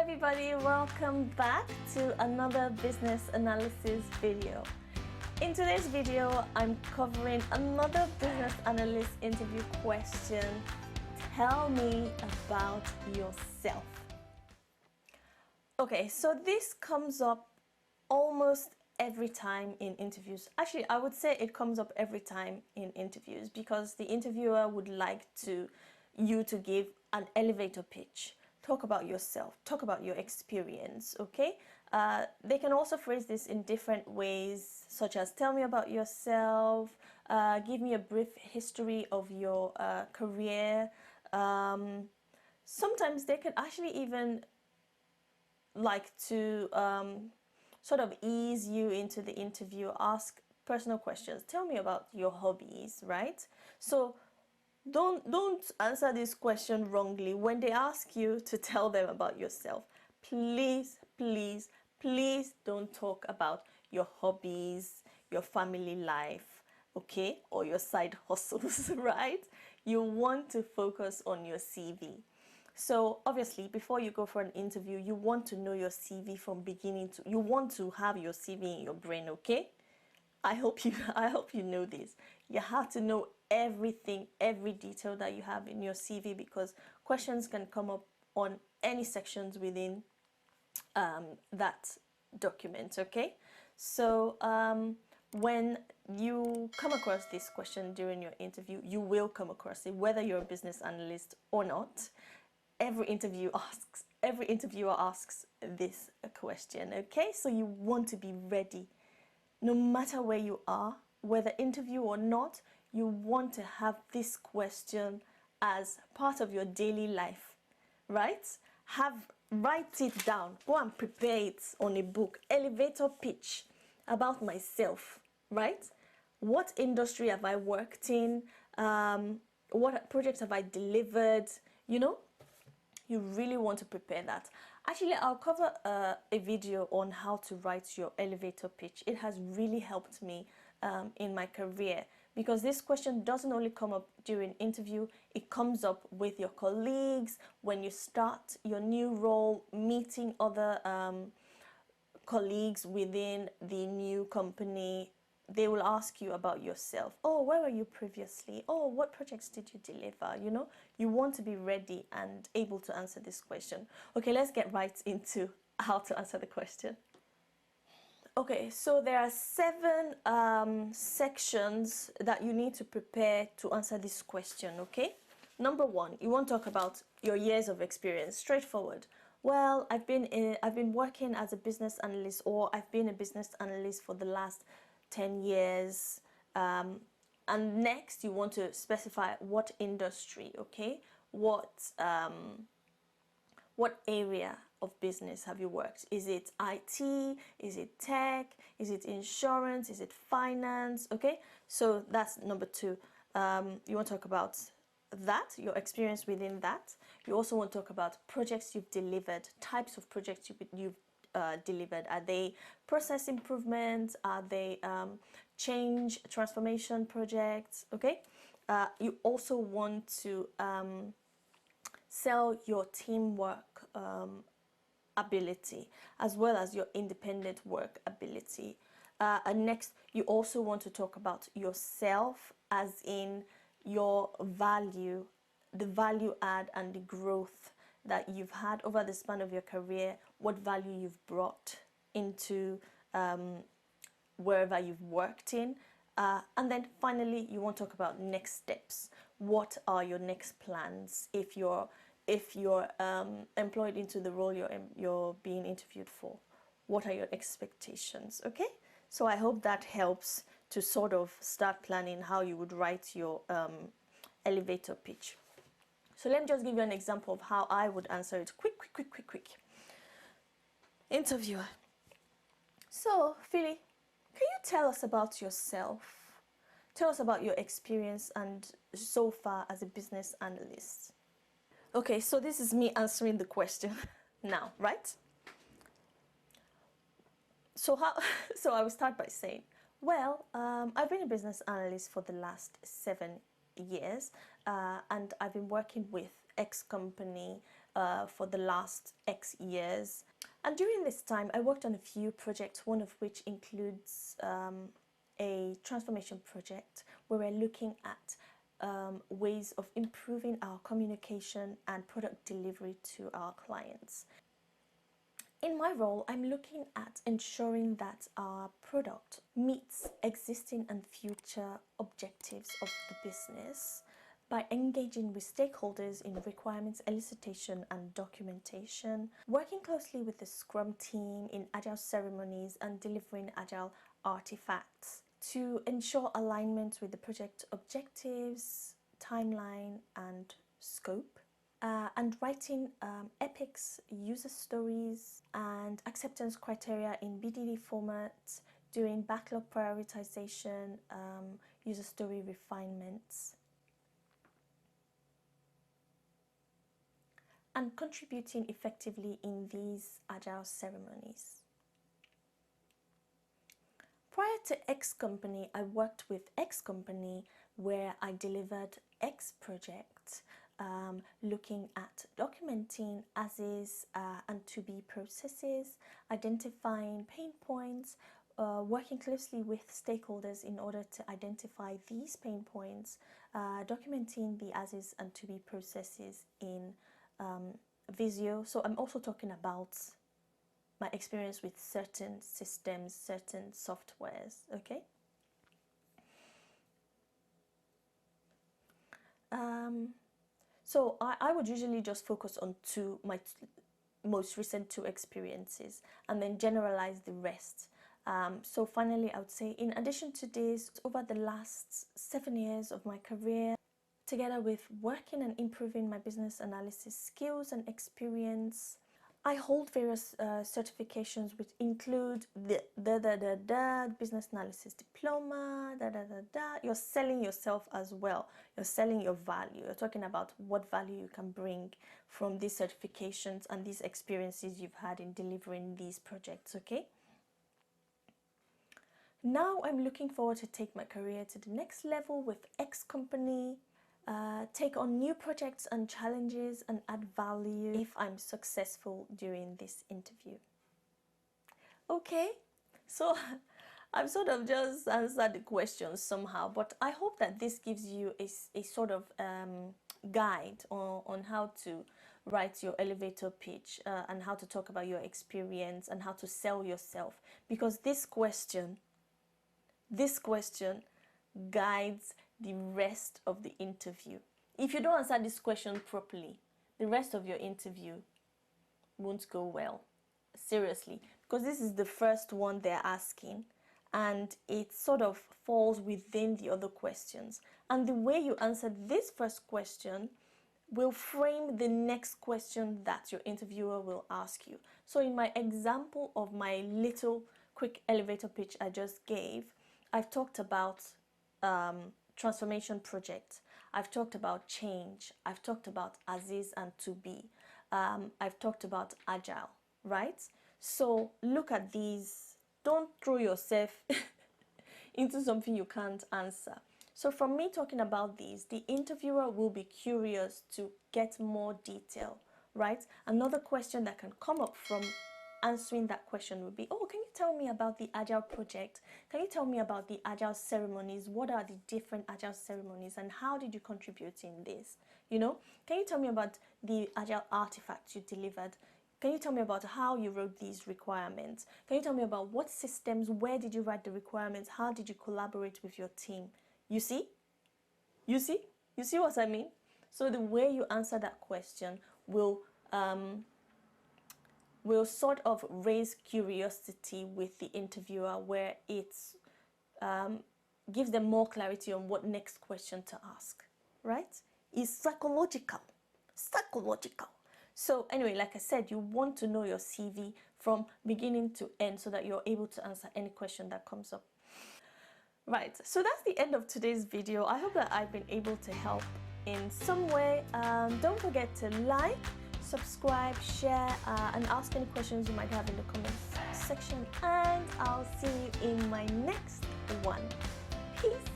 everybody, welcome back to another business analysis video. In today's video, I'm covering another business analyst interview question. Tell me about yourself. Okay, so this comes up almost every time in interviews. Actually, I would say it comes up every time in interviews because the interviewer would like you to give an elevator pitch. Talk about yourself, talk about your experience, okay? They can also phrase this in different ways, such as tell me about yourself, give me a brief history of your career. Sometimes they can actually even like to sort of ease you into the interview, ask personal questions. Tell me about your hobbies, right? So don't answer this question wrongly. When they ask you to tell them about yourself, please don't talk about your hobbies, your family life, okay, or your side hustles, right? You want to focus on your CV. So obviously, before you go for an interview, you want to know your CV from beginning to, you want to have your CV in your brain, okay? I hope you know this. You have to know everything, every detail that you have in your CV, because questions can come up on any sections within that document, okay? So when you come across this question during your interview, you will come across it, whether you're a business analyst or not. Every interviewer asks this question, okay? So you want to be ready. No matter where you are, whether interview or not, you want to have this question as part of your daily life, right? Write it down, go and prepare it on a book, elevator pitch about myself, right? What industry have I worked in? What projects have I delivered? You know, you really want to prepare that. Actually, I'll cover a video on how to write your elevator pitch. It has really helped me in my career, because this question doesn't only come up during interview, it comes up with your colleagues, when you start your new role, meeting other colleagues within the new company. They will ask you about yourself. Oh, where were you previously? Oh, what projects did you deliver? You know, you want to be ready and able to answer this question. Okay, let's get right into how to answer the question. Okay, so there are 7 sections that you need to prepare to answer this question, okay? Number 1, you want to talk about your years of experience. Straightforward. Well, I've been working as a business analyst, or I've been a business analyst for the last 10 years. And next, you want to specify what industry, okay? What area of business have you worked? Is it IT? Is it tech? Is it insurance? Is it finance? Okay, so that's number 2. You want to talk about that, your experience within that. You also want to talk about projects you've delivered, types of projects you've delivered. Are they process improvements? Are they change transformation projects? Okay, you also want to sell your teamwork ability, as well as your independent work ability. And next, you also want to talk about yourself, as in your value, the value add and the growth that you've had over the span of your career, what value you've brought into wherever you've worked in. And then finally, you want to talk about next steps. What are your next plans if you're employed into the role you're being interviewed for? What are your expectations? Okay, so I hope that helps to sort of start planning how you would write your elevator pitch. So let me just give you an example of how I would answer it. Quick. Interviewer. So, Philly, can you tell us about yourself? Tell us about your experience and so far as a business analyst. Okay, so this is me answering the question now, right? So I will start by saying, well, I've been a business analyst for the last 7 years, and I've been working with X company for the last X years. And during this time, I worked on a few projects, one of which includes a transformation project where we're looking at ways of improving our communication and product delivery to our clients. In my role, I'm looking at ensuring that our product meets existing and future objectives of the business by engaging with stakeholders in requirements elicitation and documentation, working closely with the Scrum team in agile ceremonies and delivering agile artifacts to ensure alignment with the project objectives, timeline and scope. And writing epics, user stories and acceptance criteria in BDD format, doing backlog prioritization, user story refinements, and contributing effectively in these agile ceremonies. Prior to X company, I worked with X company where I delivered X project, looking at documenting as-is and to-be processes, identifying pain points, working closely with stakeholders in order to identify these pain points, documenting the as-is and to-be processes in Visio. So I'm also talking about my experience with certain systems, certain softwares, okay? So I would usually just focus on my most recent two experiences and then generalize the rest. So finally, I would say in addition to this, over the last 7 years of my career, together with working and improving my business analysis skills and experience, I hold various certifications which include the business analysis diploma, You're selling yourself as well. You're selling your value. You're talking about what value you can bring from these certifications and these experiences you've had in delivering these projects, okay? Now I'm looking forward to take my career to the next level with X company, take on new projects and challenges and add value if I'm successful during this interview. Okay, so I've sort of just answered the questions somehow, but I hope that this gives you a sort of guide on how to write your elevator pitch and how to talk about your experience and how to sell yourself, because this question guides the rest of the interview. If you don't answer this question properly, the rest of your interview won't go well. Seriously, because this is the first one they're asking and it sort of falls within the other questions. And the way you answer this first question will frame the next question that your interviewer will ask you. So in my example of my little quick elevator pitch I just gave, I've talked about transformation project. I've talked about change. I've talked about as-is and to-be. I've talked about agile, right? So look at these. Don't throw yourself into something you can't answer. So from me talking about these, the interviewer will be curious to get more detail, right? Another question that can come up from answering that question would be, oh, can you tell me about the agile project? Can you tell me about the agile ceremonies? What are the different agile ceremonies and how did you contribute in this? You know, can you tell me about the agile artifacts you delivered? Can you tell me about how you wrote these requirements? Can you tell me about what systems, where did you write the requirements? How did you collaborate with your team? You see? You see? You see what I mean? So the way you answer that question will sort of raise curiosity with the interviewer, where it gives them more clarity on what next question to ask, right? It's psychological. So anyway, like I said, you want to know your CV from beginning to end so that you're able to answer any question that comes up. Right, so that's the end of today's video. I hope that I've been able to help in some way. Don't forget to like, subscribe, share, and ask any questions you might have in the comments section. And I'll see you in my next one. Peace.